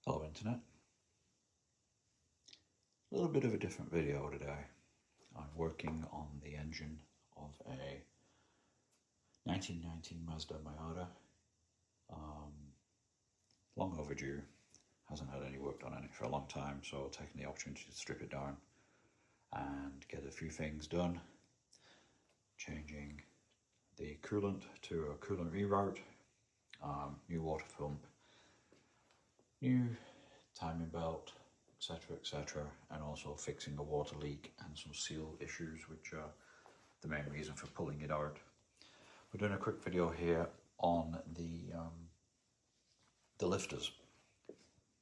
Hello Internet. A little bit of a different video today. I'm working on the engine of a 1919 Mazda Miata. Long overdue, hasn't had any work done on it for a long time, so taking the opportunity to strip it down and get a few things done. Changing the coolant to a coolant reroute, new water pump, new timing belt, etc., and also fixing a water leak and some seal issues, which are the main reason for pulling it out. We're doing a quick video here on the lifters.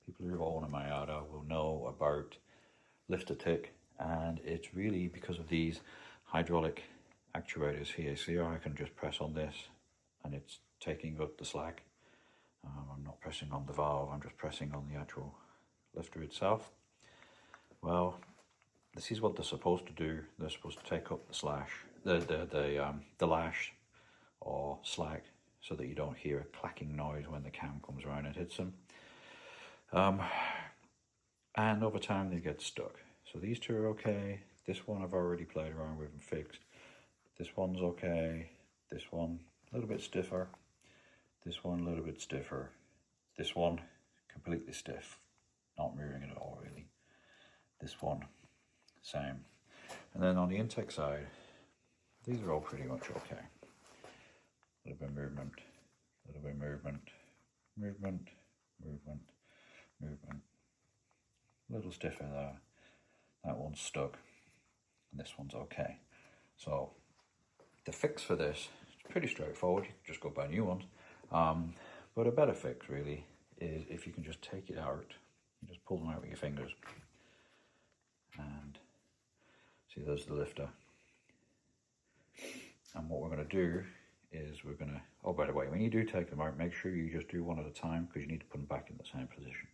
People who own a Miata will know about lifter tick, and it's really because of these hydraulic actuators here. See how I can just press on this and it's taking up the slack. I'm not pressing on the valve, I'm just pressing on the actual lifter itself. Well, this is what they're supposed to do. They're supposed to take up the the lash or slack, so that you don't hear a clacking noise when the cam comes around and hits them. And over time they get stuck. So these two are okay. This one I've already played around with and fixed. This one's okay. This one a little bit stiffer. This one a little bit stiffer. This one completely stiff, not moving at all really. This one, same. And then on the intake side, these are all pretty much okay. A little bit of movement, a little bit of movement, movement, movement, movement. A little stiffer there. That one's stuck, and this one's okay. So the fix for this is pretty straightforward. You can just go buy new ones. But a better fix really is if you can just take it out, you just pull them out with your fingers. And see, there's the lifter. And what we're going to do is we're going to, oh, by the way, when you do take them out, make sure you just do one at a time, because you need to put them back in the same position.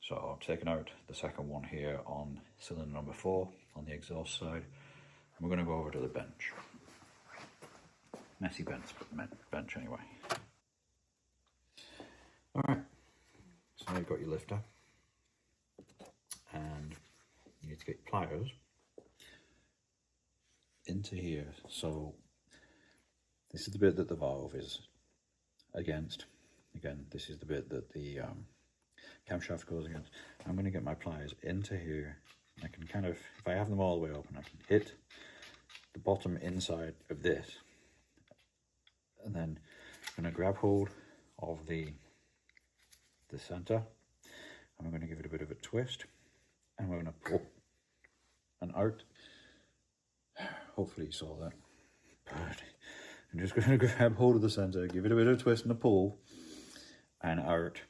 So I'm taking out the second one here on cylinder number 4 on the exhaust side. And we're going to go over to the bench. Messy bench anyway. Alright, so now you've got your lifter. And you need to get your pliers into here. So this is the bit that the valve is against. Again, this is the bit that the camshaft goes against. I'm going to get my pliers into here. I can kind of, if I have them all the way open, I can hit the bottom inside of this. And then I'm going to grab hold of the center. And I'm going to give it a bit of a twist. And we're going to pull and out. Hopefully you saw that. I'm just going to grab hold of the center, give it a bit of a twist and a pull, and out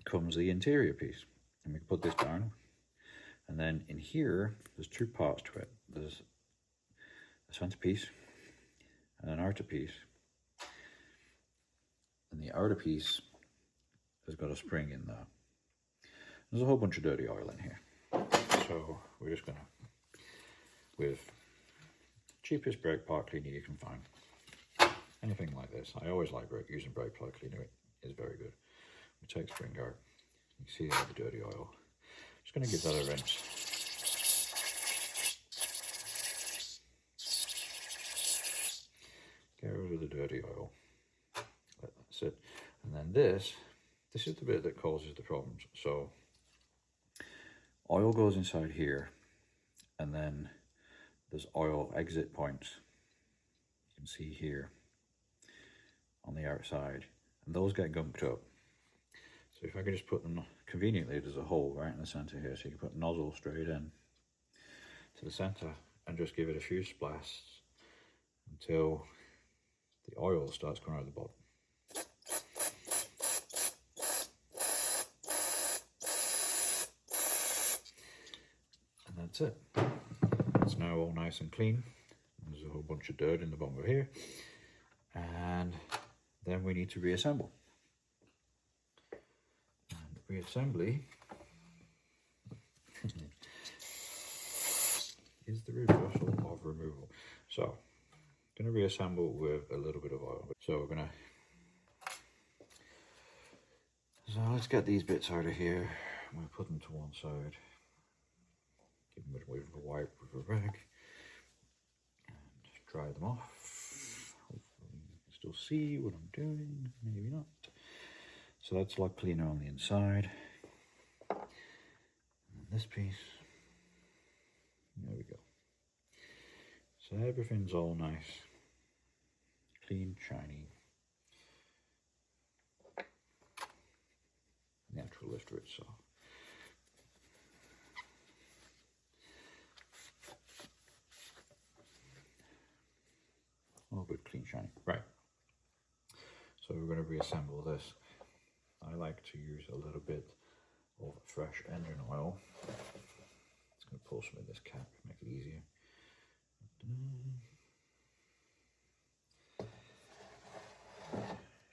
comes the interior piece. And we put this down, and then in here there's two parts to it. There's a center piece and an outer piece, and the outer piece has got a spring in there. There's a whole bunch of dirty oil in here, so we're just gonna, with cheapest brake part cleaner you can find, anything like this. I always like using brake part cleaner. It is very good. We take spring out. You can see all the dirty oil. Just going to give that a rinse. Get rid of the dirty oil. That's it. And then this is the bit that causes the problems. So oil goes inside here, and then there's oil exit points. You can see here on the outside, and those get gunked up. So if I could just put them, conveniently there's a hole right in the center here, so you can put nozzle straight in to the center and just give it a few splashes until the oil starts coming out the bottom. And that's it. It's now all nice and clean. There's a whole bunch of dirt in the bottom of here, and then we need to reassemble. And reassembly is the reversal of removal. So I'm going to reassemble with a little bit of oil. So we're going to So let's get these bits out of here. I'm going to put them to one side. Give them a bit of a wipe with a rag. And dry them off. Hopefully you can still see what I'm doing. Maybe not. So that's log cleaner on the inside. And this piece. There we go. So everything's all nice. Clean, shiny. The actual lifter itself. All good, clean, shiny. Right. So we're going to reassemble this. I like to use a little bit of fresh engine oil. It's going to pull some of this cap, make it easier.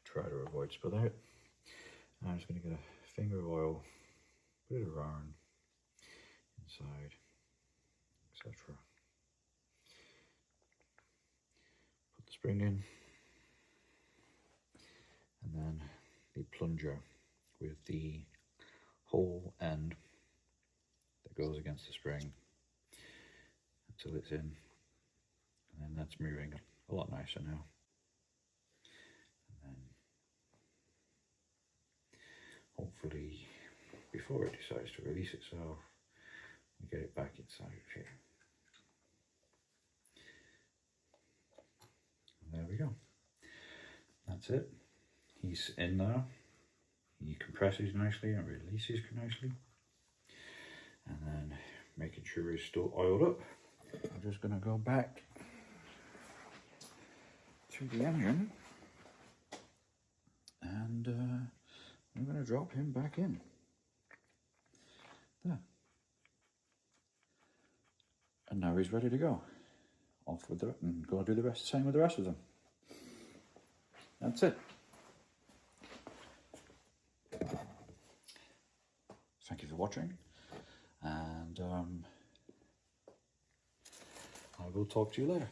Try to avoid spill out. I'm just going to get a finger of oil, bit of iron inside, etc. Put the spring in, and then the plunger with the whole end that goes against the spring until it's in, and then that's moving a lot nicer now. And then hopefully before it decides to release itself, we get it back inside of here. And there we go. That's it. He's in there. He compresses nicely and releases nicely. And then making sure he's still oiled up. I'm just going to go back to the engine and I'm going to drop him back in. There. And now he's ready to go. Off with the and go do the rest, same with the rest of them. That's it. Thank you for watching, and I will talk to you later.